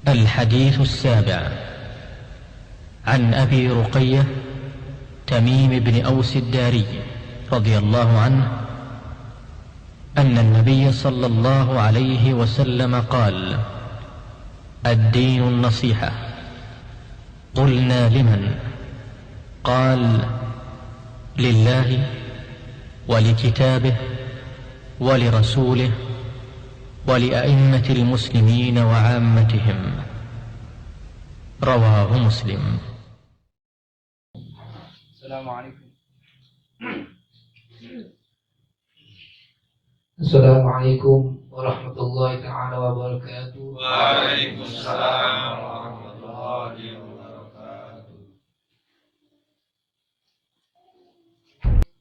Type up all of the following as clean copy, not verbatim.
الحديث السابع عن أبي رقية تميم بن أوس الداري رضي الله عنه أن النبي صلى الله عليه وسلم قال: الدين النصيحة. قلنا: لمن؟ قال: لله ولكتابه ولرسوله ولأئمة المسلمين وعامتهم. رواه مسلم. السلام عليكم. السلام عليكم ورحمة الله تعالى وبركاته. وعليكم السلام ورحمة الله وبركاته.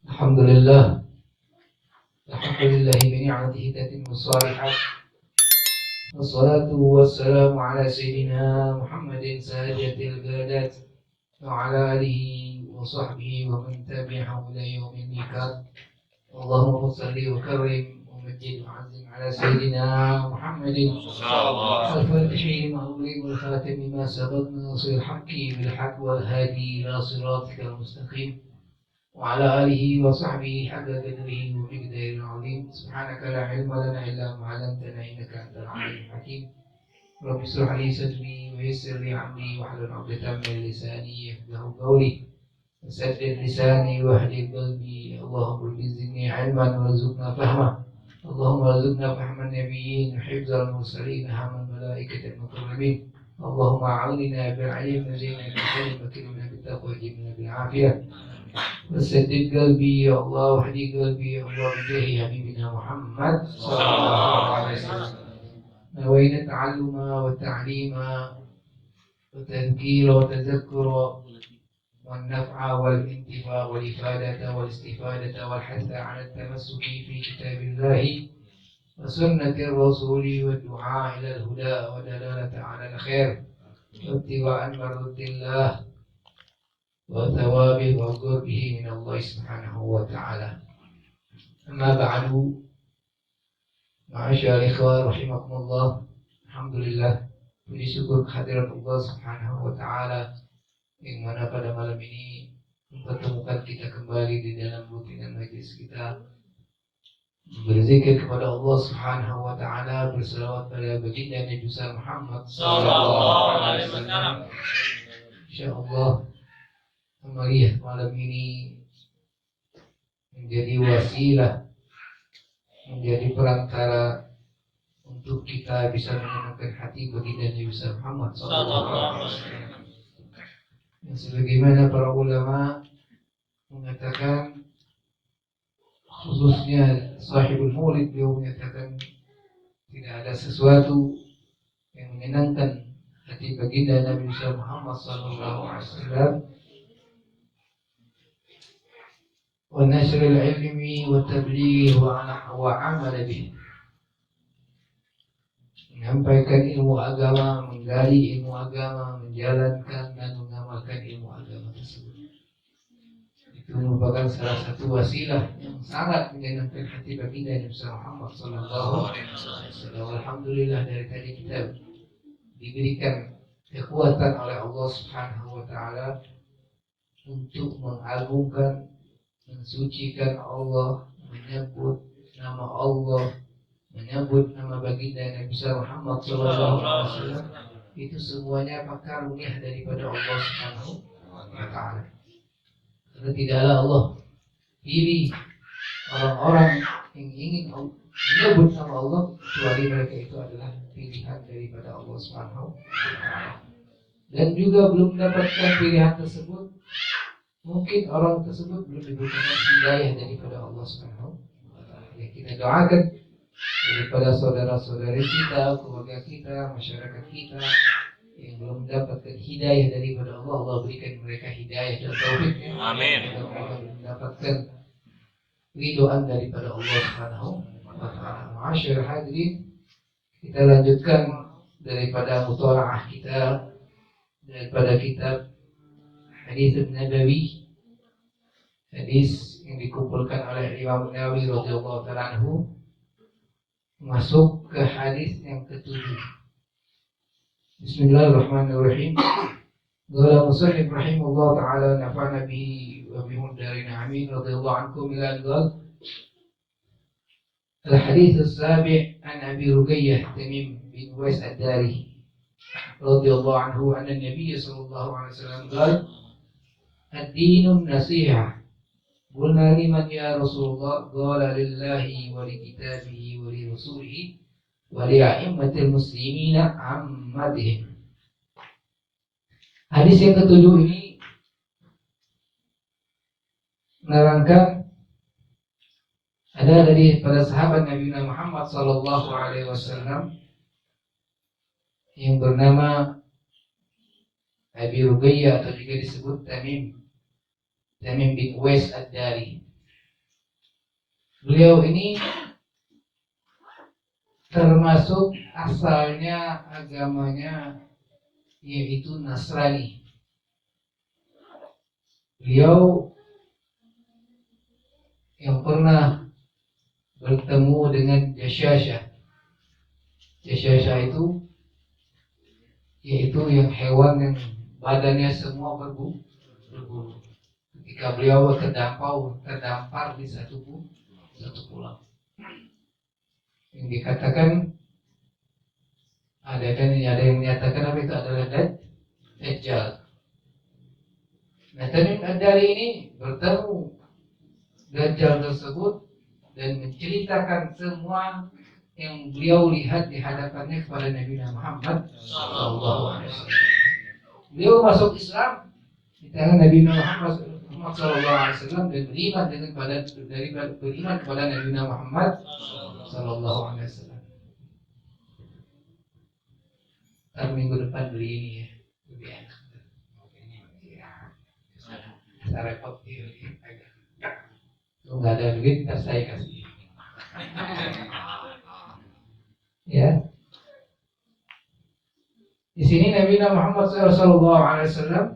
الحمد لله بنعمته تتم الصالحات، والصلاة والسلام على سيدنا محمد ساجة الغادات وعلى آله وصحبه ومن تبعه إلى يوم الميقات. اللهم صل وكرم ومجد وعزم على سيدنا محمد الفاتح لما أغلق والخاتم لما سبق ناصر الحق بالحق والهادي إلى صراطك المستقيم وعلى آله وصحبه حق قدره ومقداره العظيم. سبحانك لا علم لنا إلا ما علمتنا إنك أنت العليم الحكيم. رب اشرح لي صدري ويسر لي أمري واحلل عقدة من لساني يفقهوا قولي وسدد لساني واهدي قلبي. اللهم زدني علما وارزقنا فهما. اللهم ارزقنا فهم النبيين وحفظ المرسلين هم الملائكة المقربين. اللهم أعوننا بالعلم زينة الكلمة وكلمنا بالتقوى وجبنا بالعافية. وسدد قلبي يا الله واهدي قلبي يا الله بجاه حبيبنا محمد صلى الله عليه وسلم. نوينا التعلم والتعليم والتذكير والتذكر والنفع والانتفاع والإفادة والاستفادة والحث على التمسك في كتاب الله وسنة الرسول والدعاء إلى الهدى ودلالة على الخير واتباع مرضات الله وثوابه وقربه من الله سبحانه وتعالى. أما بعد، معاشر الإخوة رحمكم الله. Alhamdulillah, puji syukur kehadirat Allah Subhanahu wa Ta'ala yang mana pada malam ini mempertemukan kita kembali di dalam rutinan majlis kita, berzikir kepada Allah Subhanahu wa Ta'ala, berselawat pada baginda Nabi besar Muhammad sallallahu alaihi wasallam. Insyaallah melihat malam ini menjadi wasilah, menjadi perantara untuk kita bisa menemukan hati baginda Nabi besar Muhammad sallallahu alaihi wasallam. Sebagaimana para ulama mengatakan, khususnya sahibul maulid, beliau menyatakan tidak ada sesuatu yang menyenangkan hati baginda Nabi besar Muhammad sallallahu alaihi wasallam wa nasrul ilmi wa tabligh wa amal bih, menyampaikan ilmu agama, menggali ilmu agama, menjalankan dan mengamalkan ilmu agama tersebut. Itu merupakan salah satu wasilah yang sangat menyenangkan hati baginda Nabi Muhammad sallallahu alaihi wasallam. Alhamdulillah, dari tadi kita diberikan kekuatan oleh Allah Subhanahu wa Ta'ala untuk mengagungkan, mensucikan Allah, menyebut nama Allah, menyebut nama baginda Nabi Muhammad sallallahu alaihi wasallam. Itu semuanya karunia daripada Allah Subhanahu wa Ta'ala. Karena tidaklah Allah pilih orang-orang yang ingin menyebut nama Allah kecuali mereka itu adalah pilihan daripada Allah Subhanahu wa Ta'ala. Dan juga belum mendapatkan pilihan tersebut, mungkin orang tersebut belum diberikan hidayah daripada Allah Subhanahu wa Ta'ala. Yang kita doakan daripada saudara-saudari kita, keluarga kita, masyarakat kita yang belum mendapatkan hidayah daripada Allah, Allah berikan mereka hidayah dan taufik. Amin. Mereka mendapatkan ridhoan daripada Allah Subhanahu wa Ta'ala. Ma'asyar hadirin, kita lanjutkan daripada mutalaah kita daripada kitab Hadis Nabawi, hadis yang dikumpulkan oleh Imam Nawawi radhiyallahu ta'ala anhu, masuk ke hadis yang ketujuh. Bismillahirrahmanirrahim. Qala musannif rahimahullah ta'ala nafa'ana bihi wa bihum darin amin radhiyallahu ankum ila al-ghal. Al-hadits as-sabi' an Abi Ruqayyah Tamim bin Uwais ad-Dari radhiyallahu anhu anna an-nabiy sallallahu alaihi wasallam qala ad-dinu an-nasihah. Qulna liman ya Rasulullah? Qala lillahi wa li kitabihi wa li rasulihi wa li a'immatil muslimina ammatihim. Hadis yang ketujuh ini menerangkan ada dari pada sahabat Nabi Muhammad sallallahu alaihi wasallam yang bernama Abi Ruqayyah atau juga disebut Tamim bin Uwais ad-Dari. Beliau ini termasuk asalnya agamanya yaitu Nasrani. Beliau yang pernah bertemu dengan Jasyashah. Jasyashah itu yaitu yang hewan yang badannya semua berbulu. Ketika beliau terdampar di satu pulau. Yang dikatakan ada yang menyatakan apa itu adalah Dajjal. Nah, Tamim ad-Dari ini bertemu Dajjal tersebut dan menceritakan semua yang beliau lihat di hadapannya kepada Nabi Muhammad sallallahu alaihi wasallam. Beliau masuk Islam di tangan Nabi Muhammad sallallahu alaihi wasallam dan beriman kepada Nabi Muhammad sallallahu alaihi wasallam. Ntar minggu depan beli ini ya, lebih enak. Saya repot ya, kalau nggak ada duit ntar saya kasih. Ya. Di sini Nabi Muhammad sallallahu alaihi wasallam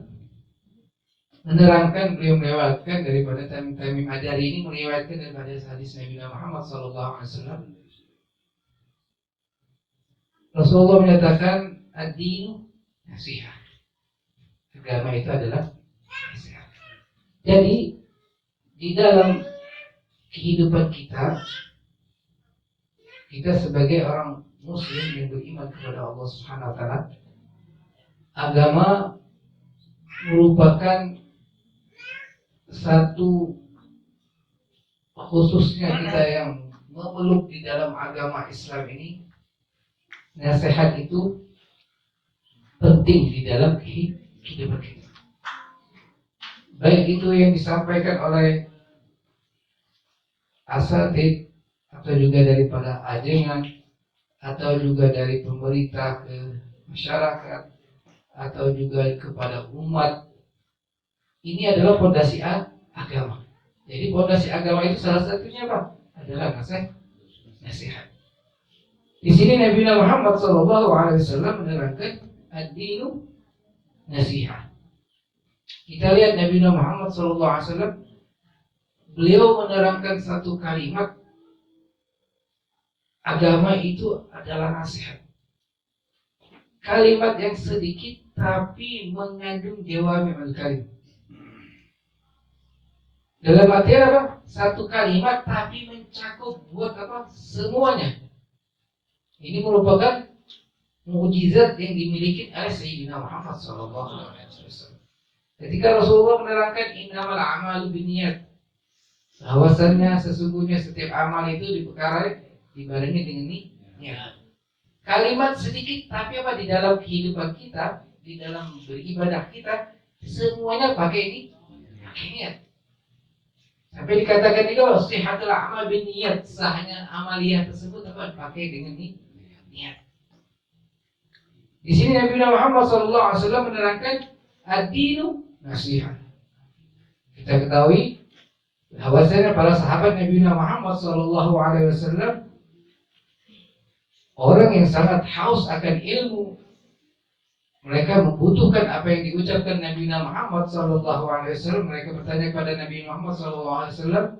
menerangkan, beliau melewatkan daripada Tamim ad-Dari ini melewatkan daripada hadis Nabi Muhammad sallallahu alaihi wasallam. Rasulullah menyatakan ad-dinu nasihah. Agama itu adalah nasihat. Jadi di dalam kehidupan kita sebagai orang muslim yang beriman kepada Allah Subhanahu wa taala, agama merupakan satu khususnya kita yang memeluk di dalam agama Islam ini. Nasihat itu penting di dalam kehidupan kita. Baik itu yang disampaikan oleh asatid atau juga daripada ajengan atau juga dari pemerintah ke masyarakat atau juga kepada umat. Ini adalah fondasi agama. Jadi fondasi agama itu salah satunya apa? Adalah nasihat. Di sini Nabi Muhammad SAW menerangkan ad-dinu nasihat. Kita lihat Nabi Muhammad SAW, beliau menerangkan satu kalimat, agama itu adalah nasihat. Kalimat yang sedikit tapi mengandung jawami'ul kalim. Dalam artian apa? Satu kalimat tapi mencakup buat apa? Semuanya. Ini merupakan mukjizat yang dimiliki oleh Sayyidina Muhammad sallallahu alaihi wasallam. Ketika Rasulullah menerangkan innamal a'malu binniyat, bahwasannya sesungguhnya setiap amal itu dibarengi dengan niat. Kalimat sedikit tapi apa? Di dalam kehidupan kita, di dalam beribadah kita, semuanya pakai niat. Sampai dikatakan juga sihatul amal binniyat, sahnya amaliyah tersebut apa? Pakai dengan niat. Di sini Nabi Muhammad SAW menerangkan ad-dinu nasihat. Kita ketahui bahwasanya para sahabat Nabi Muhammad SAW orang yang sangat haus akan ilmu. Mereka membutuhkan apa yang diucapkan Nabi Muhammad SAW. Mereka bertanya kepada Nabi Muhammad SAW,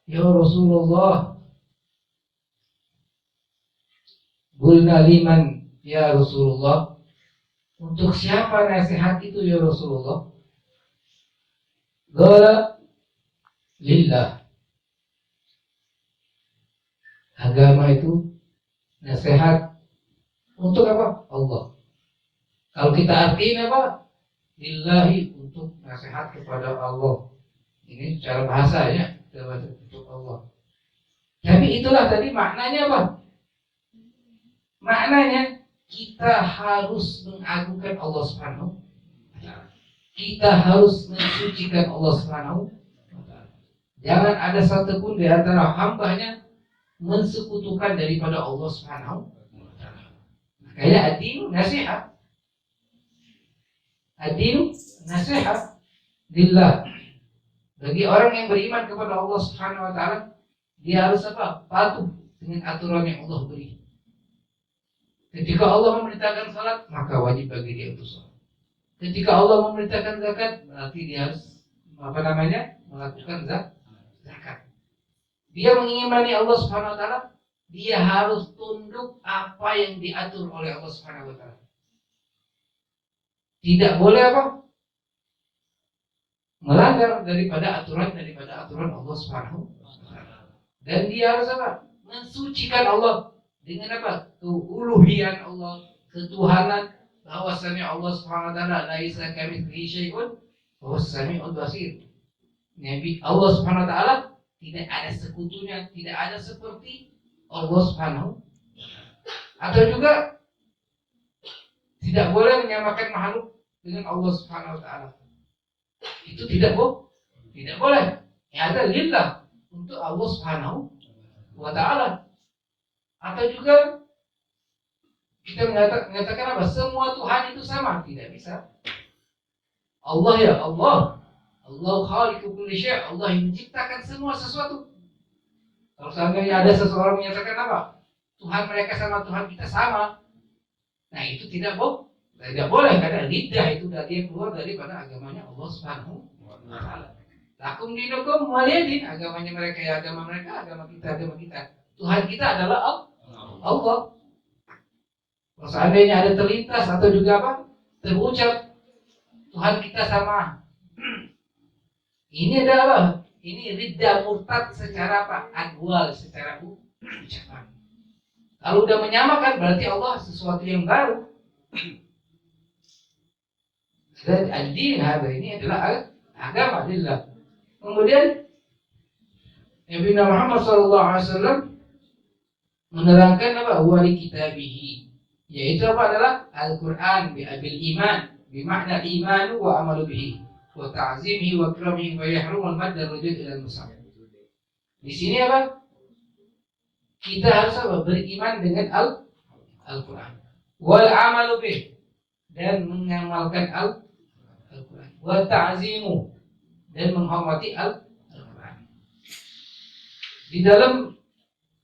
ya Rasulullah, qulna liman ya Rasulullah, Untuk siapa nasihat itu ya Rasulullah? Qala lillah. Agama itu nasihat untuk apa? Allah. Kalau kita artiin apa? Lillahi, untuk nasihat kepada Allah. Ini secara bahasa ya, untuk Allah. Tapi itulah tadi maknanya apa? Maknanya kita harus mengagungkan Allah Subhanahu wa taala. Kita harus mensucikan Allah Subhanahu wa taala. Jangan ada satupun di antara hambanya mensekutukan daripada Allah Subhanahu wa taala. Makanya ad-din nasihat. Ad-din nasihat lillah. Bagi orang yang beriman kepada Allah Subhanahu wa taala, dia harus apa? Patuh dengan aturan yang Allah beri. Ketika Allah memerintahkan salat, maka wajib bagi dia untuk salat. Ketika Allah memerintahkan zakat, berarti dia harus melakukan zakat. Dia mengimani Allah Subhanahu wa taala, dia harus tunduk apa yang diatur oleh Allah Subhanahu wa taala. Tidak boleh apa? Melanggar daripada aturan Allah Subhanahu wa taala. Dan dia harus apa? Mensucikan Allah dengan apa? Keuluhian Allah, ketuhanan, bahwasanya Allah Subhanahu wa taala laisa kamitslihi syai'un wa huwas samiul basir. Nabi Allah Subhanahu wa taala tidak ada sekutunya, tidak ada seperti Allah Subhanahu. Atau juga tidak boleh menyamakan makhluk dengan Allah Subhanahu wa taala. Itu tidak boleh. Ya ada lillah, untuk Allah Subhanahu wa taala. Atau juga kita mengatakan apa? Semua Tuhan itu sama, tidak bisa. Allah ya Allah. Allah khaliqu kulli syai', Allah yang menciptakan semua sesuatu. Kalau seandainya ada seseorang menyatakan apa? Tuhan mereka sama Tuhan kita sama. Nah, itu tidak boleh karena lidah itu dari keluar daripada agamanya Allah Subhanahu wa taala. Lakum dinukum waliyadin, agamanya mereka ya agama mereka, agama kita. Tuhan kita adalah Allah. Kalau seandainya ada terlintas atau juga apa? Terucap Tuhan kita sama. Ini adalah ini ridda murtad secara apa? Adwal, secara ucapan. Kalau udah menyamakan berarti Allah sesuatu yang baru. Dan ad-din ini adalah agama lillah. Kemudian Nabi Muhammad SAW menerangkan apa? Wali kitabihi, yaitu apa? Adalah Al-Quran bil iman, bimakna imanu wa amalu bihi wa ta'zimihi wa ikramihi wa yahrum al-madd ar-rujud ila al-musab. Di sini apa? Kita harus apa? Beriman dengan Al-Quran. Wal amalu bih, dan mengamalkan Al-Quran. Wa ta'zimu, dan menghormati Al-Quran. Di dalam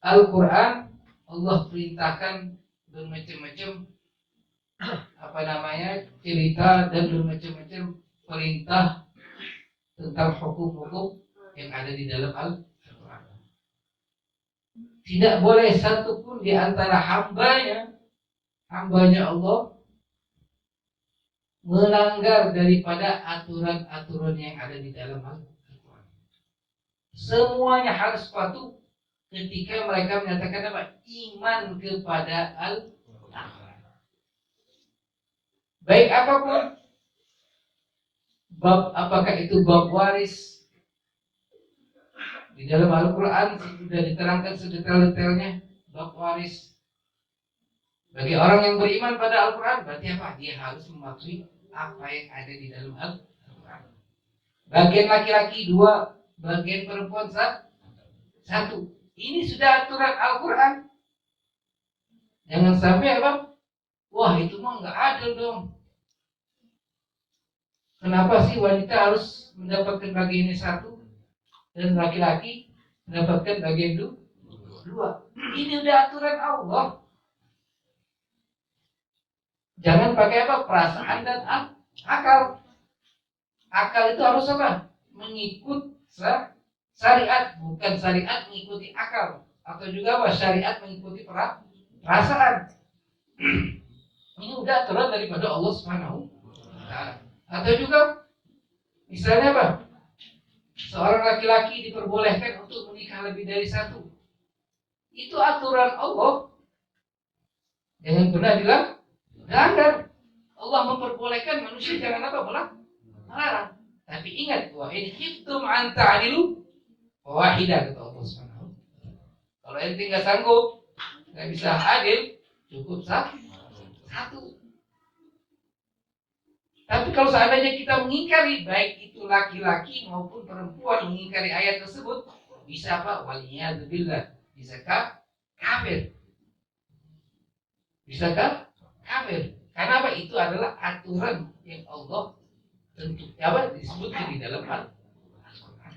Al-Quran Allah perintahkan bermacam-macam cerita dan bermacam-macam perintah tentang hukum-hukum yang ada di dalam Al-Quran. Tidak boleh satu pun di antara hambanya Allah melanggar daripada aturan-aturan yang ada di dalam Al-Quran. Semuanya harus patuh ketika mereka menyatakan apa? Iman kepada Al-Quran. Baik apapun, apakah itu bab waris, di dalam Al-Quran sudah diterangkan sedetail-detailnya bab waris. Bagi orang yang beriman pada Al-Quran berarti apa? Dia harus mematuhi apa yang ada di dalam Al-Quran. Bagian laki-laki 2, bagian perempuan 1. Ini sudah aturan Al-Quran. Jangan sampai apa? Wah, itu mah nggak adil dong. Kenapa sih wanita harus mendapatkan bagian ini 1 dan laki-laki mendapatkan bagian 2? Ini udah aturan Allah. Jangan pakai apa? Perasaan dan akal. Akal itu harus apa? Mengikut syariat, bukan syariat mengikuti akal. Atau juga apa? Syariat mengikuti perasaan. Ini udah aturan daripada Allah Subhanahu wa Ta'ala. Atau juga misalnya apa? Seorang laki-laki diperbolehkan untuk menikah lebih dari satu. Itu aturan Allah. Jangan pernah dilanggar. Allah memperbolehkan, manusia jangan apa? Melarang. Tapi ingat, wa in khiftum an ta'dilu wahidah, kata Allah Subhanahu. Kalau ente nggak sanggup, nggak bisa adil, cukup satu. Tapi kalau seandainya kita mengingkari, baik itu laki-laki maupun perempuan mengingkari ayat tersebut, bisa apa? Waliyadzubillah, bisakah kafir? Bisakah kafir? Karena apa? Itu adalah aturan yang Allah tentu apa disebutkan di dalam Al-Quran.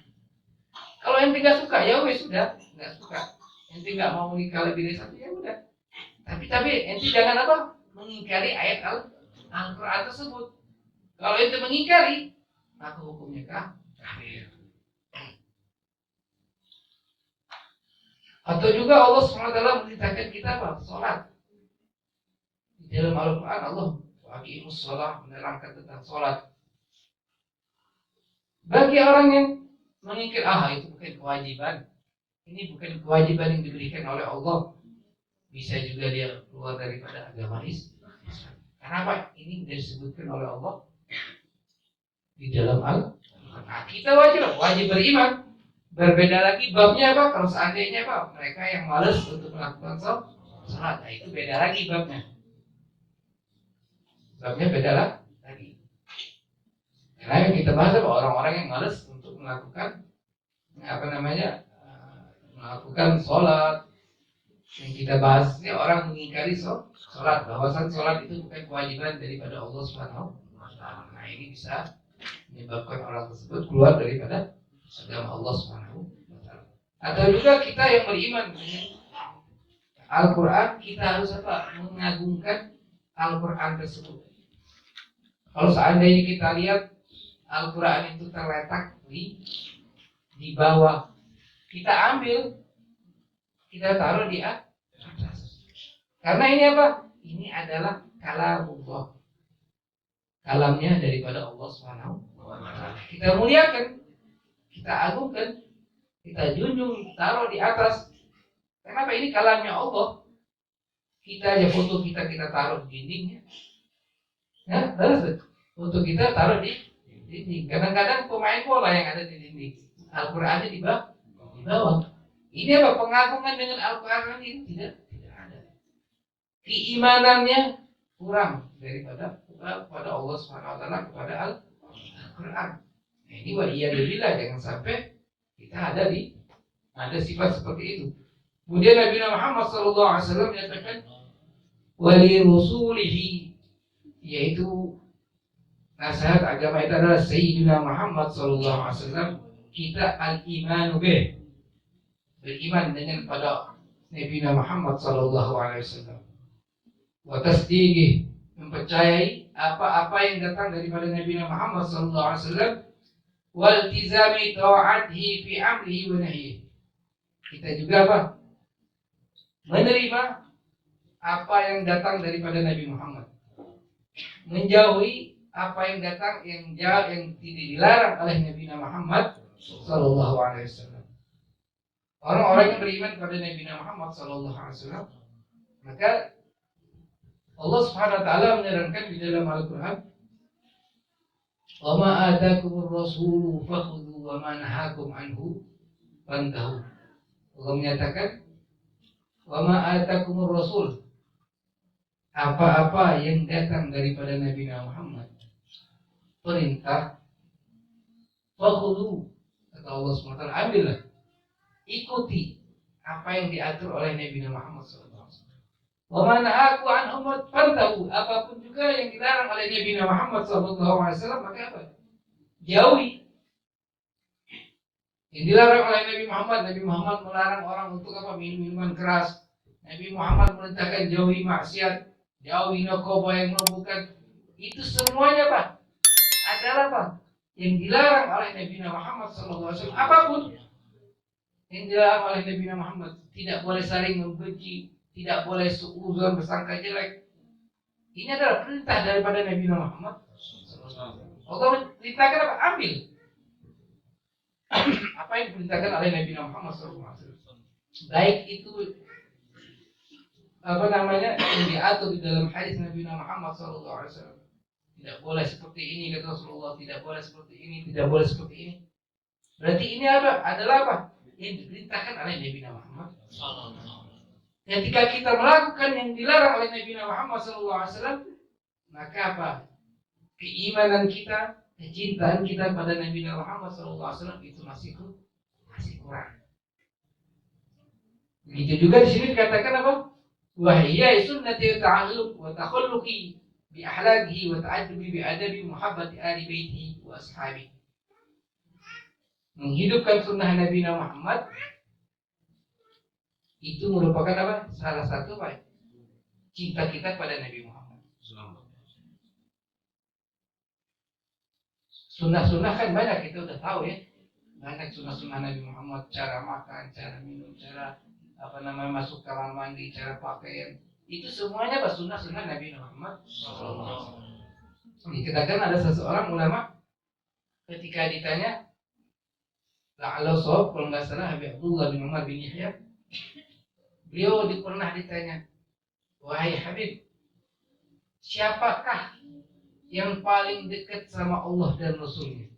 Kalau ente nggak suka, ya wes sudah, nggak suka. Ente nggak mau menikah lebih dari satu, ya udah. Tapi ente jangan apa? Mengingkari ayat Al-Quran tersebut. Kalau ente mengingkari, maka hukumnya kafir. Atau juga Allah SWT memerintahkan kita apa? Sholat. Di dalam Al-Quran Allah waqimus sholat, menerangkan tentang sholat. Bagi orang yang mengingkari, itu bukan kewajiban. Ini bukan kewajiban yang diberikan oleh Allah. Bisa juga dia keluar daripada agama Islam. Kenapa? Ini disebutkan oleh Allah di dalam Al-Quran. Kita wajib beriman. Berbeda lagi babnya apa? Kalau seandainya apa? Mereka yang malas untuk melakukan sholat, itu beda lagi babnya. Babnya beda lagi. Karena yang kita bahas apa? Orang-orang yang malas untuk melakukan melakukan sholat. Yang kita bahas ini orang mengingkari sholat, bahwasan sholat itu bukan kewajiban daripada Allah Subhanahu wa Ta'ala. Nah, ini bisa menyebabkan orang tersebut keluar daripada agama Allah Subhanahu wa Ta'ala. Atau juga kita yang beriman dengan Al-Quran, kita harus apa? Mengagungkan Al-Quran tersebut. Kalau seandainya kita lihat Al-Quran itu terletak di bawah, kita ambil, kita taruh di atas. Karena ini apa? Ini adalah kalamullah, kalamnya daripada Allah Subhanahu wa Ta'ala. Kita muliakan, kita agungkan, kita junjung, taruh di atas. Kenapa? Ini kalamnya Allah. Kita aja foto kita taruh di dindingnya. Ya, terus foto kita taruh di dinding. Kadang-kadang pemain bola yang ada di dinding, Al-Qurannya di bawah. Ini apa? Pengagungan dengan Al-Quran ini tidak ada. Keimanannya kurang daripada kepada Allah Subhanahu wa Ta'ala, kepada Al-Quran. Nah, ini waliyadzubillah, jangan sampai kita ada sifat seperti itu. Kemudian Nabi Muhammad SAW menyatakan wali rusulihi, yaitu nasihat agama itu adalah Sayyidina Muhammad SAW. Kita al-imanu bih, beriman dengan pada Nabi Muhammad SAW. Wa tasdiqih, mempercayai apa-apa yang datang daripada Nabi Muhammad SAW. Wal tizami ta'atihi fi amrihi wa nahyihi. Kita juga apa? Menerima apa yang datang daripada Nabi Muhammad. Menjauhi apa yang datang yang tidak dilarang oleh Nabi Muhammad sallallahu alaihi wasallam. Orang-orang yang beriman kepada Nabi Muhammad sallallahu alaihi wasallam, maka Allah Subhanahu wa taala menerangkan di dalam Al-Qur'an, "Wa ma atakumur rasulu fakhudhu wa ma nahakum anhu fantahu." Allah menyatakan, "Wa ma atakumur rasul." Apa-apa yang datang daripada Nabi Muhammad, perintah, fakhudhu, kata Allah SWT, ambillah, ikuti apa yang diatur oleh Nabi Muhammad SAW. Wa ma nahakum anhu fantahu, apapun juga yang dilarang oleh Nabi Muhammad SAW, maka apa? Jauhi. Yang dilarang oleh Nabi Muhammad melarang orang untuk apa? Minum minuman keras. Nabi Muhammad merintahkan jauhi maksiat, jauhi narkoba yang memabukkan. Itu semuanya apa? Adalah apa? Yang dilarang oleh Nabi Muhammad SAW. Apapun yang dilarang oleh Nabi Muhammad. Tidak boleh saling membenci, tidak boleh suudzon, bersangka jelek, Ini adalah perintah daripada Nabi Muhammad. Allah perintahkan apa? Ambil. Apa yang diperintahkan oleh Nabi Muhammad SAW. Baik itu yang diatur di dalam hadis Nabi Muhammad SAW. Tidak boleh seperti ini kata Rasulullah, tidak boleh seperti ini, tidak boleh seperti ini. Berarti ini adalah apa? Yang diperintahkan oleh Nabi Muhammad. Ketika kita melakukan yang dilarang oleh Nabi Muhammad SAW, maka apa? Keimanan kita, kecintaan kita pada Nabi Muhammad SAW itu masih kurang. Begitu juga di sini dikatakan apa? Wahiyya sunnati ta'alluq wa takhulluqi bi ahlaqihi wa ta'addubi bi adabi muhabbati ali baitihi wa ashabihi. Menghidupkan sunnah Nabi Muhammad itu merupakan apa? Salah satu apa? Cinta kita pada Nabi Muhammad. Sunnah-sunnah kan banyak, kita udah tahu ya. Banyak sunnah-sunnah Nabi Muhammad, cara makan, cara minum, cara masuk kamar mandi, cara pakaian. Itu semuanya apa? Sunnah-sunnah Nabi Muhammad. Dikatakan ada seseorang ulama ketika ditanya, la'alla shawab, kalau nggak salah Habib Abdullah bin Umar bin Yahya, beliau pernah ditanya, wahai Habib, siapakah yang paling dekat sama Allah dan Rasulnya?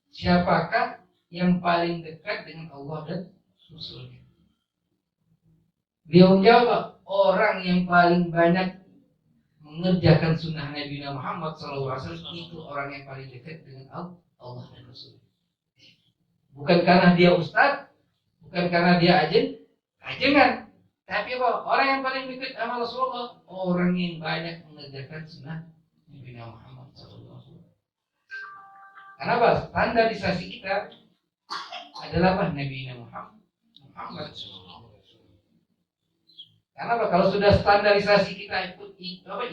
Siapakah yang paling dekat dengan Allah dan Rasulnya? Beliau menjawab, orang yang paling banyak mengerjakan sunnah Nabi Muhammad SAW itu orang yang paling dekat dengan Allah dan Rasulnya. Bukan karena dia ustaz, bukan karena dia ajengan, tapi apa? Orang yang paling dekat sama Rasulullah, orang yang banyak mengerjakan sunnah Nabi Muhammad SAW. Kenapa? Standarisasi kita adalah apa? Nabi Muhammad. Kenapa? Kalau sudah standarisasi kita ikut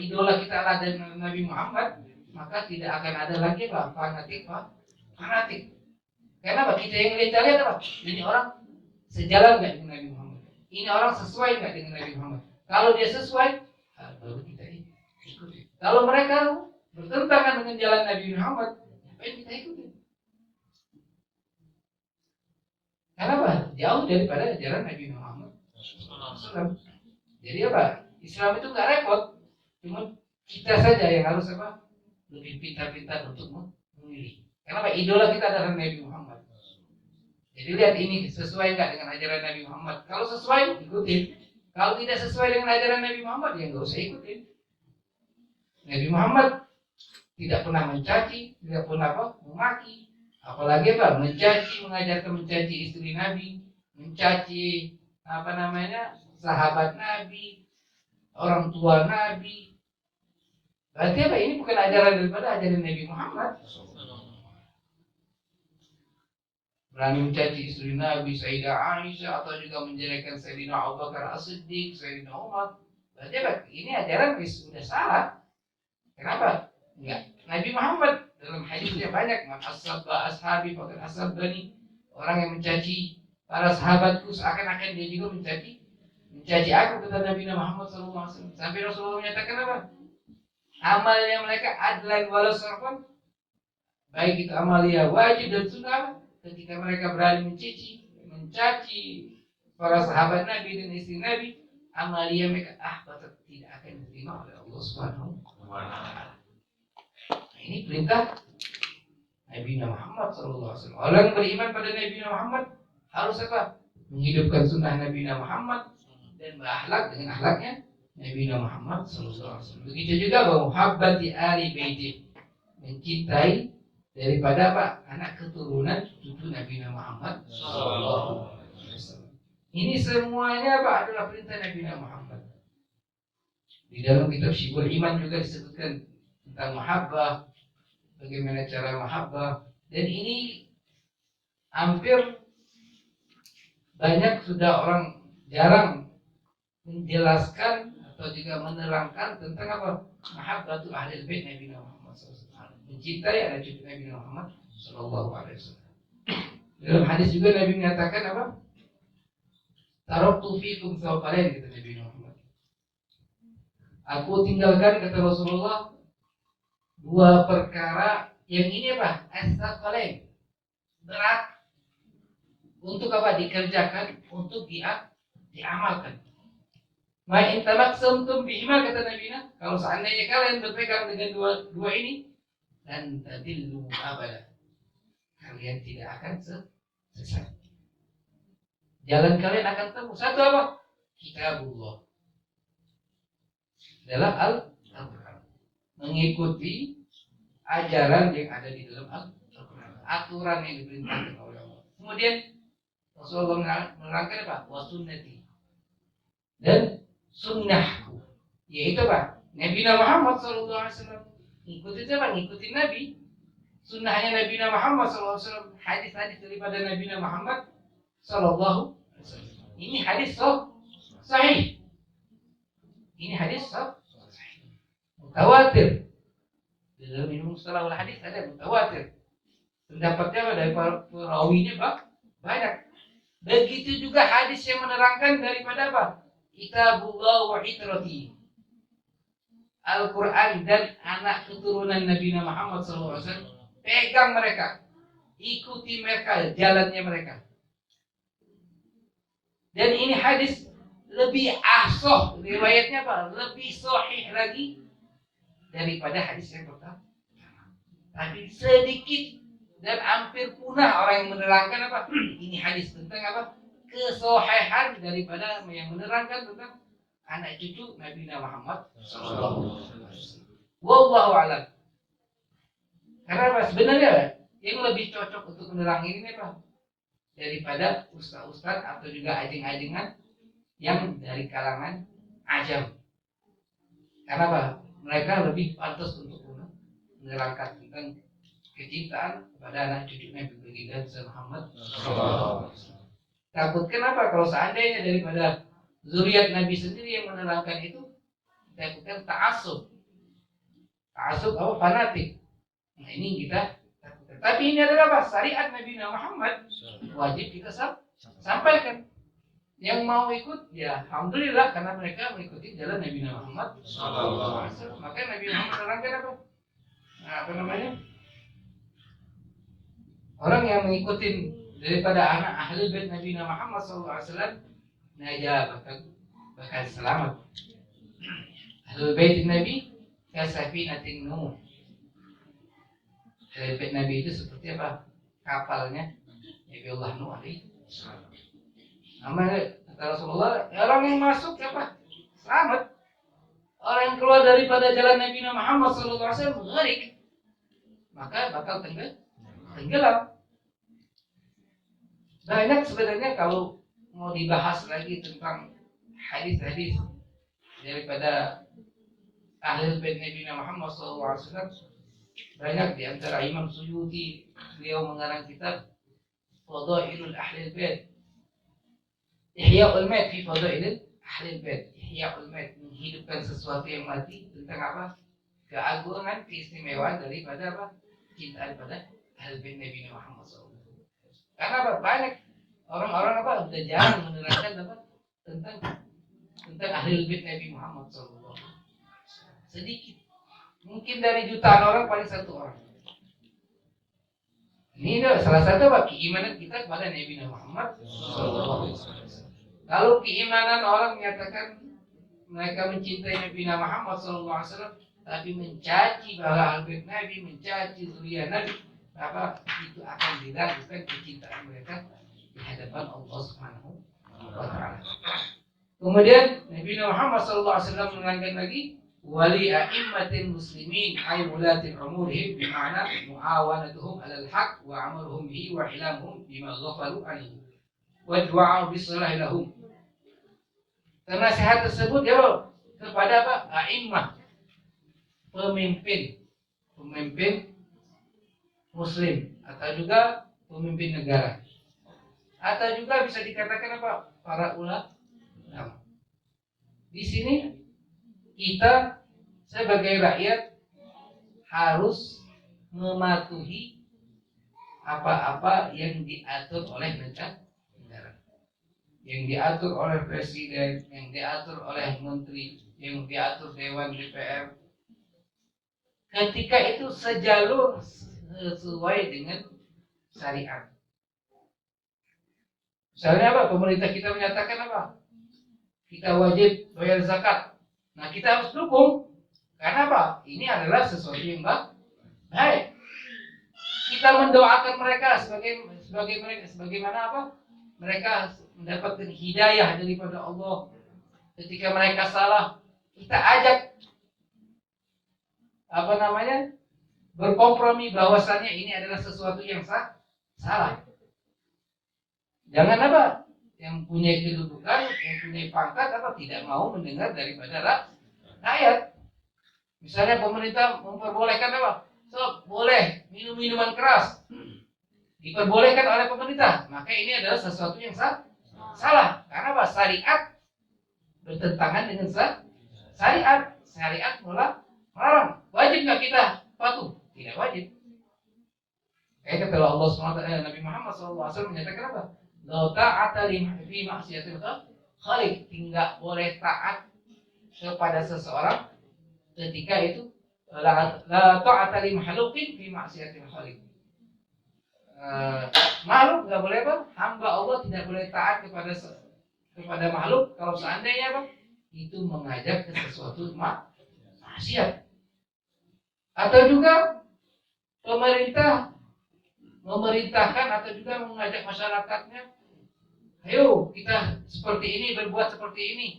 idola kita adalah Nabi Muhammad, maka tidak akan ada lagi apa? Fanatik. Kenapa? Kita yang lihat apa? Ini orang sejalan nggak dengan Nabi Muhammad? Ini orang sesuai nggak dengan Nabi Muhammad? Kalau dia sesuai, baru kita ikuti. Kalau mereka bertentangan dengan jalan Nabi Muhammad, apa yang kita ikuti? Kenapa? Jauh daripada ajaran Nabi Muhammad. Jadi apa? Islam itu nggak repot, cuma kita saja yang harus apa? Lebih pintar-pintar untuk memilih. Kenapa? Idola kita adalah Nabi Muhammad. Jadi lihat ini sesuai nggak dengan ajaran Nabi Muhammad. Kalau sesuai, ikutin. Kalau tidak sesuai dengan ajaran Nabi Muhammad, ya nggak usah ikutin. Nabi Muhammad tidak pernah mencaci, tidak pernah memaki, apalagi mengajarkan mencaci istri Nabi, mencaci sahabat Nabi, orang tua Nabi. Berarti apa? Ini bukan ajaran daripada ajaran Nabi Muhammad. Berani mencaci istri Nabi, Sayyidah Aisyah, atau juga menjelekkan Sayyidina Abu Bakar As-Siddiq, Sayyidina Umar. Berarti apa? Ini ajaran sudah salah. Kenapa? Enggak. Nabi Muhammad dalam hadisnya banyak, man asabba ashabi faqad asabbani. Orang yang mencaci para sahabatku seakan-akan dia juga mencaci aku, kata Nabi Muhammad SAW. Sampai Rasulullah menyatakan apa? Amalnya mereka adlan walau sarfan, baik itu amalia wajib dan sunnah. Ketika mereka berani mencaci para sahabat Nabi dan istri Nabi, amalia mereka tidak akan diterima oleh Allah Subhanahu wa Ta'ala. Ini perintah Nabi Muhammad SAW. Orang beriman pada Nabi Muhammad harus apa? Menghidupkan sunnah Nabi Muhammad dan berakhlak dengan akhlaknya Nabi Muhammad SAW. Begitu juga muhabbati ali baiti, mencintai daripada apa? Anak keturunan cucu Nabi Muhammad SAW. Ini semuanya apa? Adalah perintah Nabi Muhammad. Di dalam kitab Syibul Iman juga disebutkan tentang muhabbah, bagaimana cara muhabbah, dan ini hampir banyak sudah orang jarang menjelaskan atau juga menerangkan tentang apa? Mahabbatul ahlil bait Nabi Muhammad SAW. Mencintai anak cucu Nabi Muhammad SAW. Dalam hadis juga Nabi menyatakan apa? Taraktu fikum thawqalain, kata Nabi Muhammad. Aku tinggalkan, kata Rasulullah, dua perkara yang ini apa? As-saqalain. Berat. Untuk apa? Dikerjakan, untuk diamalkan. Ma in tamassaktum bihima, kata Nabi, kalau seandainya kalian berpegang dengan dua ini, dan tadillu abada, kalian tidak akan sesat. Jalan kalian akan temu. Satu apa? Kitabullah. Adalah Al-Quran. Mengikuti ajaran yang ada di dalam Al-Quran. Aturan yang diperintahkan oleh Allah. Kemudian Rasulullah menerangkan apa? Wa sunnati. Dan sunnahku, yaitu apa? Nabi Muhammad SAW. Ngikutin siapa? Ngikutin Nabi. Sunnahnya Nabi Muhammad SAW. Hadis-hadis daripada Nabi Muhammad SAW. Ini hadis sahih. Ini hadis sahih. Mutawatir. Di dalam ilmu mustalahul hadis ada mutawatir. Pendapatnya dari para perawinya banyak. Begitu juga hadis yang menerangkan daripada apa? Kitabullah wa itrati, Al-Quran dan anak keturunan Nabi Muhammad SAW. Pegang mereka, ikuti mereka, jalannya mereka. Dan ini hadis lebih ahsoh, riwayatnya apa? Lebih sahih lagi daripada hadis yang pertama. Tapi sedikit dan hampir punah orang yang menerangkan apa? Ini hadis tentang apa? Kesohihan daripada yang menerangkan tentang anak cucu Nabi Muhammad SAW. Wallahu a'lam. Karena apa? Sebenarnya yang lebih cocok untuk menerang ini apa? Daripada ustaz-ustaz atau juga ajeng-ajengan yang dari kalangan ajam. Karena apa? Mereka lebih pantas untuk menerangkan tentang kecintaan kepada anak cucu Nabi Baginda Muhammad SAW. Takut kenapa? Kalau seandainya daripada zuriat Nabi sendiri yang menerangkan itu, takutkan ta'assub. Ta'assub apa? Fanatik. Nah ini kita takutkan. Tapi ini adalah apa? Syariat Nabi Muhammad. Wajib kita sampaikan. Yang mau ikut, ya alhamdulillah, karena mereka mengikuti jalan Nabi Muhammad SAW. Maka Nabi Muhammad menerangkan apa? Nah, apa namanya? Orang yang mengikuti daripada anak ahli bait Nabi Muhammad SAW, najah, bahkan selamat. Ahli bait Nabi kasafinatin Nuh. Ahli bait Nabi itu seperti apa? Kapalnya Nabi Allah Nuh alaihi salam. Namanya kata Rasulullah, orang yang masuk apa? Selamat. Orang yang keluar daripada jalan Nabi Muhammad SAW mengerikan, maka bakal tenggelam. Banyak sebenarnya kalau mau dibahas lagi tentang hadis-hadis daripada ahli bait Nabi Muhammad SAW. Banyak di antara Imam Suyuti, beliau mengarang kitab Fadailul Ahli Bait, Ihya'ul Mayt fi Fadailul Ahli Bait. Ihya'ul Mayt, menghidupkan sesuatu yang mati, tentang apa? Keagungan, keistimewaan daripada apa? Cintaan pada ahli bait Nabi Muhammad SAW. Karena apa? Banyak orang-orang apa? Sudah jarang menerangkan apa? Tentang ahli bait Nabi Muhammad SAW. Sedikit. Mungkin dari jutaan orang paling satu orang. Ini salah satu apa? Keimanan kita kepada Nabi Muhammad SAW. Kalau keimanan orang menyatakan mereka mencintai Nabi Muhammad SAW, tapi mencaci para ahli bait Nabi, mencaci zuriyah Nabi, apa itu akan diragukan kecintaan mereka di hadapan Allah Subhanahu wa Ta'ala. Kemudian Nabi Muhammad SAW menerangkan lagi, wali a'immatil muslimin ay wulatil umurihim, bima'na muawanatuhum alal haq wa amaluhum bihi wa hilamuhum bima ghafalu anhu wa du'a'u bisalahi lahum. Nasihat tersebut ya kepada apa? A'immah, pemimpin Muslim, atau juga pemimpin negara, atau juga bisa dikatakan apa? Para ulama. Di sini kita sebagai rakyat harus mematuhi apa-apa yang diatur oleh negara. yang diatur oleh presiden, yang diatur oleh menteri, yang diatur Dewan DPR. Ketika itu sejalur sesuai dengan syariat. Misalnya apa? Pemerintah kita menyatakan apa? Kita wajib bayar zakat. Nah, kita harus dukung. Karena apa? Ini adalah sesuatu yang baik. Kita mendoakan mereka sebagaimana apa? Mereka mendapatkan hidayah daripada Allah. Ketika mereka salah, kita ajak berkompromi bahwasannya ini adalah sesuatu yang salah. Jangan apa? Yang punya kedudukan, yang punya pangkat tidak mau mendengar daripada rakyat. Misalnya pemerintah memperbolehkan boleh minuman keras. Diperbolehkan oleh pemerintah, maka ini adalah sesuatu yang salah. Karena syariat bertentangan dengan syariat. Syariat melarang. Wajib nggak kita patuh? Tidak wajib. Kayak kata Allah SWT, Nabi Muhammad SAW menyatakan apa? La ta'ata fi maksiatil khaliq. Tidak boleh taat kepada seseorang ketika itu la ta'ata li makhluqin fi maksiatil khaliq. Makhluk nggak boleh hamba Allah tidak boleh taat kepada makhluk kalau seandainya itu mengajak ke sesuatu maksiat. Atau juga pemerintah memerintahkan atau juga mengajak masyarakatnya, ayo kita seperti ini, berbuat seperti ini.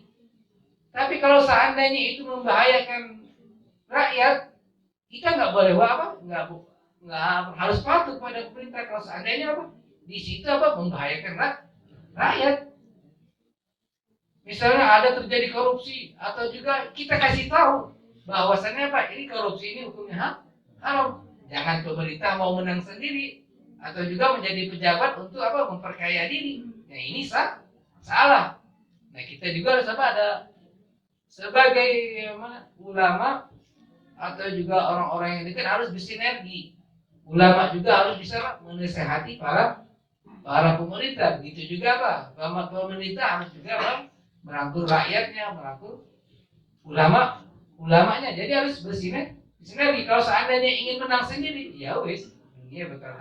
Tapi kalau seandainya itu membahayakan rakyat, kita nggak boleh nggak harus patuh pada pemerintah. Kalau seandainya di situ membahayakan rakyat. Misalnya ada terjadi korupsi, atau juga kita kasih tahu bahwasannya ini korupsi ini hukumnya haram. Jangan pemerintah mau menang sendiri atau juga menjadi pejabat untuk memperkaya diri. Nah, ini salah. Nah, kita juga harus ada sebagai ulama atau juga orang-orang yang dekat harus bersinergi. Ulama juga harus bisa menasihati para pemerintah. Begitu juga pemerintah harus juga merangkul rakyatnya, merangkul ulamanya. Jadi harus bersinergi. Kalau seandainya ingin menang sendiri, ya wis, dunia bakal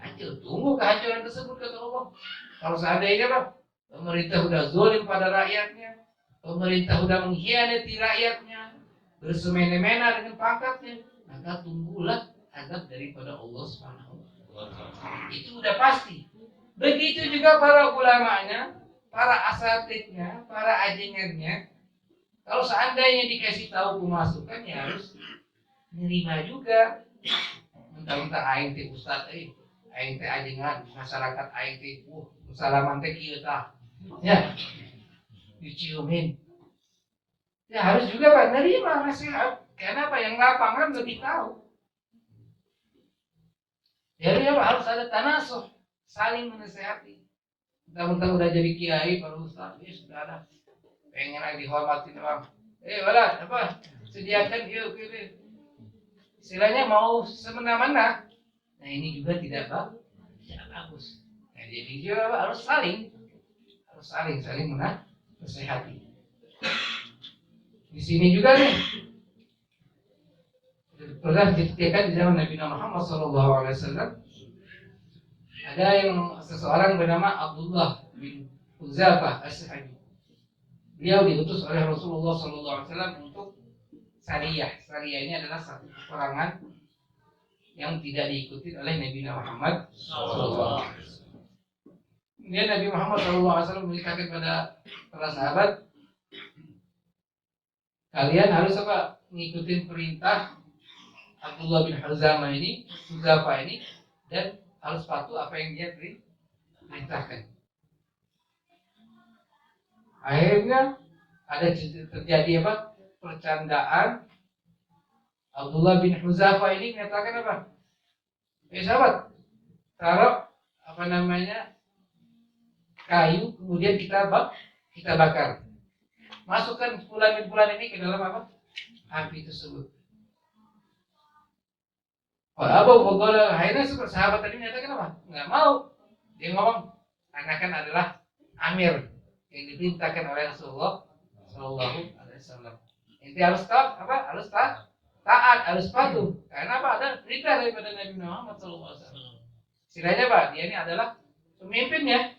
hancur. Tunggu kehancuran tersebut kata Allah. Kalau seandainya pemerintah sudah zalim pada rakyatnya, pemerintah sudah mengkhianati rakyatnya, bersemena-mena dengan pangkatnya, maka tunggulah azab daripada Allah Subhanahu wa Ta'ala. Itu udah pasti. Begitu juga para ulamanya, para asatidnya, para ajengannya. Kalau seandainya dikasih tahu pemasukan, ya harus menerima juga. Mentang-mentang aing teh ustaz, aing teh ajengan, masyarakat aing teh, salaman teh kieu tah. Ya, diciumin. Ya harus juga menerima nasihat. Kenapa? Yang lapangan lebih tahu. Jadi harus ada tanasuh, saling menasihati. Mentang-mentang udah jadi kiai, para ustaz, sudah ada pengen lagi dihormatin orang. Walad, sediakan yuk, istilahnya mau semena-mena. Nah, ini juga tidak bagus. Nah, jadi juga harus saling menasihati. Di sini juga nih pernah dikatakan di zaman Nabi Muhammad SAW, ada yang seseorang bernama Abdullah bin Uzafah As-Sahabi. Beliau diutus oleh Rasulullah SAW untuk Sariyah. Sariyah ini adalah satu peperangan yang tidak diikuti oleh Nabi Muhammad SAW. Kemudian Nabi Muhammad SAW memberitakan pada para sahabat, kalian harus mengikuti perintah Abdullah bin Huzafah ini, dan harus patuh apa yang dia perintahkan. Akhirnya ada terjadi percandaan. Abdullah bin Huzafah ini menyatakan sahabat, taruh kayu, kemudian kita bakar. Masukkan bulan ini ke dalam api tersebut. Akhirnya sahabat tadi menyatakan nggak mau. Dia ngomong, anakan adalah amir, yang diperintahkan oleh Rasulullah Shallallahu Alaihi Wasallam. Ente harus taat, harus taat, harus patuh. Karena ada perintah daripada Nabi Muhammad Shallallahu Alaihi Wasallam. Istilahnya dia ini adalah pemimpinnya.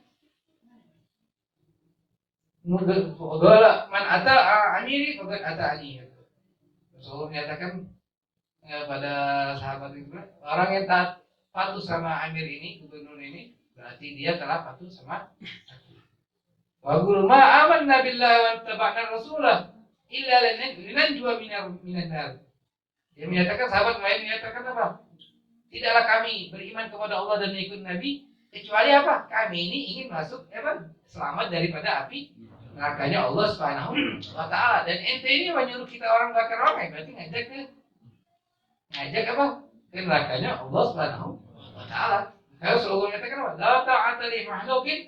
Man ata amiri faqad ata ani. Rasulullah menyatakan pada sahabat itu, orang yang taat patuh sama amir ini, gubernur ini, berarti dia telah patuh sama aku. Wa qul ma amanna billahi wa tabana rasulah illa lananjua minan nar. Dia menyatakan, sahabat lain menyatakan apa? Tidaklah kami beriman kepada Allah dan mengikut Nabi kecuali apa? Kami ini ingin masuk selamat daripada api nerakanya Allah Subhanahu wa taala. Dan ente ini menyuruh kita orang bakar orang, berarti ngajak ke nerakanya Allah Subhanahu wa taala. Kalau Rasulullah menyatakan apa? La ta'ata li makhluqin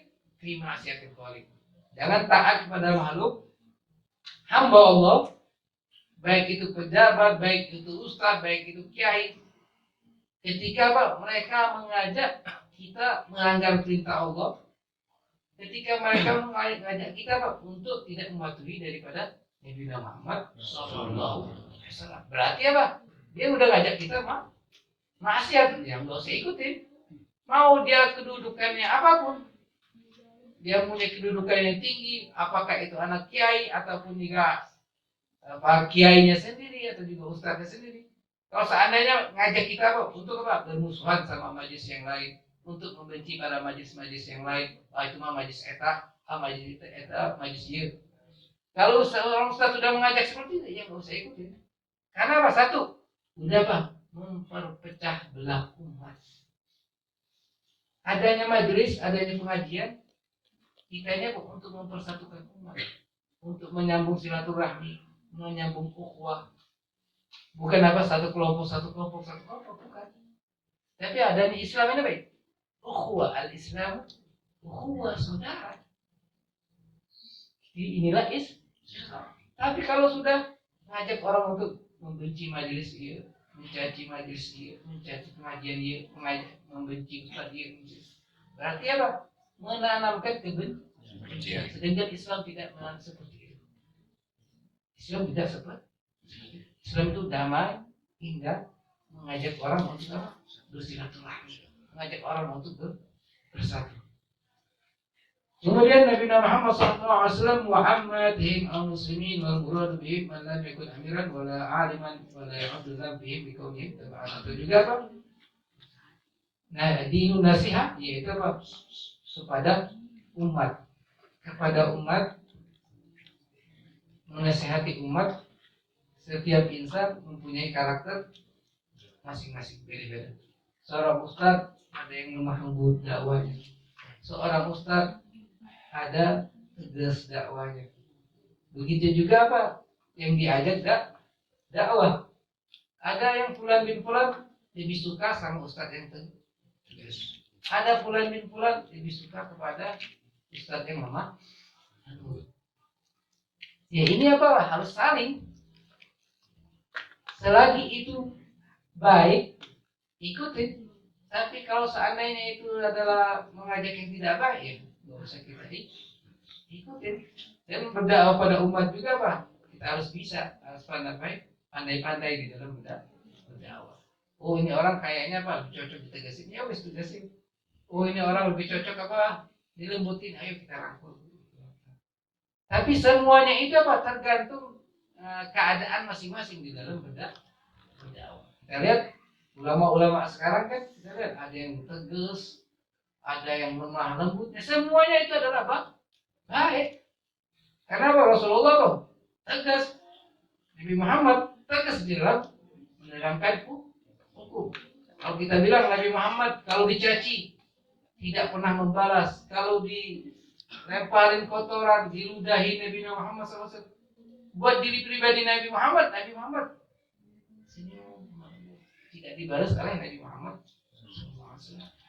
fi ma'siyatil khaliq. Jangan taat kepada makhluk hamba Allah, baik itu pejabat, baik itu ustaz, baik itu kiai, ketika mereka mengajak kita melanggar perintah Allah, ketika mereka mengajak kita untuk tidak mematuhi daripada Nabi Muhammad Sallallahu Alaihi Wasallam. Berarti dia udah ngajak kita maksiat, yang nggak usah ikutin. Mau dia kedudukannya apapun, dia punya kedudukan yang tinggi, apakah itu anak kiai ataupun juga kiainya sendiri atau juga ustaznya sendiri. Kalau seandainya ngajak kita untuk bermusuhan sama majelis yang lain, untuk membenci pada majelis-majelis yang lain, itu mah majelis eta, majelis dia. Kalau seorang ustaz sudah mengajak seperti itu, ya nggak usah ikutin. Karena satu, udah memperpecah belah umat. Adanya majelis, adanya pengajian, kitanya untuk mempersatukan umat, untuk menyambung silaturahmi, menyambung ukhuwah. Bukan satu kelompok, bukan. Tapi adanya Islam ini baik. Ukhuwah al-Islam, ukhuwah saudara. Jadi inilah Islam. Tapi kalau sudah ngajak orang untuk membenci majelis dia, mencaci majelis dia, mencaci pengajian dia, membenci ustaz dia, berarti menanamkan kebencian. Sedangkan Islam tidak seperti itu. Islam tidak seperti itu. Islam itu damai, indah, mengajak orang untuk bersilaturahmi, mengajak orang untuk bersatu. Kemudian Nabi Muhammad SAW Muhammadin al-muslimin wal murad bihim man lam yakun amiran wala aliman wala ya'udzullab bihim bikaunihim taba'an. Itu juga dinun nasihat, yaitu kepada umat, menasihati umat. Setiap insan mempunyai karakter masing-masing, beda-beda. Seorang ustaz ada yang lemah lembut dakwahnya, seorang ustaz ada tegas dakwahnya. Begitu juga yang diajak dakwah. Ada yang fulan bin fulan lebih suka sama ustaz yang tegas. Ada fulan bin fulan lebih suka kepada ustaz yang lemah. Ya ini harus saling. Selagi itu baik, ikutin. Tapi kalau seandainya itu adalah mengajak yang tidak baik, ya nggak usah kita ikutin. Dan berdakwah pada umat juga kita harus pandai-pandai di dalam berdakwah. Oh ini orang kayaknya lebih cocok ditegasin, ya wis tegasin. Oh ini orang lebih cocok dilembutin, ayo kita rangkul. Tapi semuanya itu tergantung keadaan masing-masing di dalam berdakwah. Kita lihat ulama-ulama sekarang kan, kita lihat ada yang tegas, ada yang lemah lembut. Semuanya itu adalah baik. Karena Rasulullah tegas, Nabi Muhammad tegas di dalam menerangkan hukum. Kalau kita bilang Nabi Muhammad kalau dicaci tidak pernah membalas, kalau dilemparin kotoran, diludahi Nabi Muhammad SAW. Buat diri pribadi Nabi Muhammad senyum, tidak dibalas oleh Nabi Muhammad.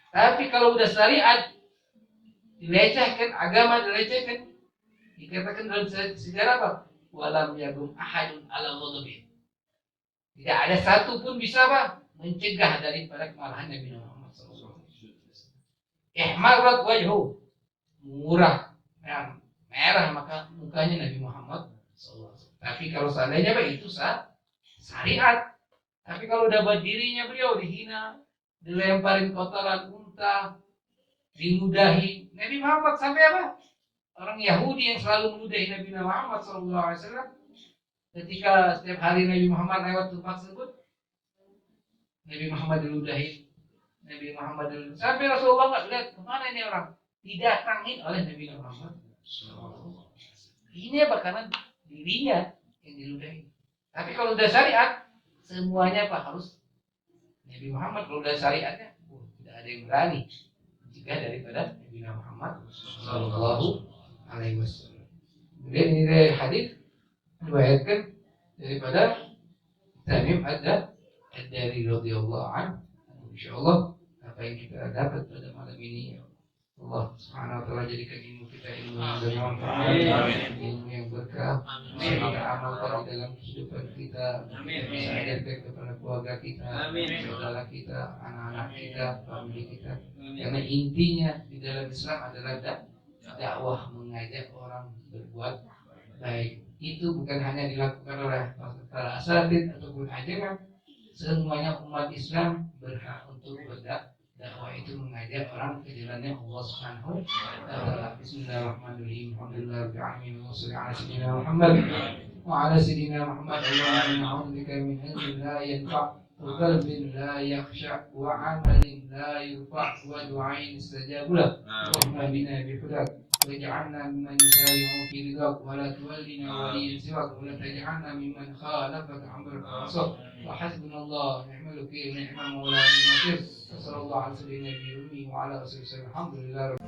Tapi kalau udah syariat dilecehkan, agama dilecehkan, dikatakan dalam sejarah walam yagum ahadun ala ghadabi. Tidak ada satu pun bisa mencegah daripada kemarahan Nabi Muhammad SAW. Ihmarat wajhu, murah, merah maka mukanya Nabi Muhammad SAW. Tapi kalau seandainya itu syariat. Tapi kalau udah buat dirinya beliau dihina, dilemparin kotoran unta, diludahi. Nabi Muhammad sampai apa? Orang Yahudi yang selalu meludahi Nabi Muhammad SAW. Ketika setiap hari Nabi Muhammad lewat tempat tersebut, Nabi Muhammad diludahi. Nabi Muhammad diludahi. Sampai Rasulullah nggak lihat kemana ini orang. Didatangin oleh Nabi Muhammad. Ini apa? Karena dirinya yang diludahi. Tapi kalau udah syariat, semuanya apa harus Nabi Muhammad. Kalau udah syariatnya, tidak ada yang berani jika daripada Nabi Muhammad Sallallahu Alaihi Wasallam. Kemudian ini dari hadis diriwayatkan daripada Tamim ad-Dari radhiyallahu anhu. Insyaallah apa yang kita dapat pada malam ini, Allah Subhanahu wa taala jadikan ilmu kita ilmu yang bermanfaat, ilmu yang berkah, bisa kita amalkan di dalam kehidupan kita, bisa ajarkan kepada keluarga kita, saudara kita, anak-anak kita, famili kita. Karena intinya di dalam Islam adalah dakwah, mengajak orang berbuat baik. Itu bukan hanya dilakukan oleh para asatid ataupun ajaran. Semuanya umat Islam berhak untuk berdakwah, itu mengajak orang ke jalannya Allah Subhanahu wa taala. Bismillahirrahmanirrahim. Alhamdulillahirabbil alamin. Wassalatu ala sayyidina Muhammad wa ala sayyidina Muhammad. Allahumma inna na'udzubika min ilmin la yanfa' wa qalbin la yakhsha wa 'amalin la yurfa' wa du'ain istajab lahu. Allahumma bina bihudak واجعلنا ممن يسارع في رضاك ولا تولنا وليا سواك ولا تجعلنا ممن خالفك امرك وعصاك وحسبنا الله ونعم الوكيل ونعم المولى ونعم النصير. وصلى الله على سيدنا النبي وعلى اله وصحبه وسلم. الحمد لله رب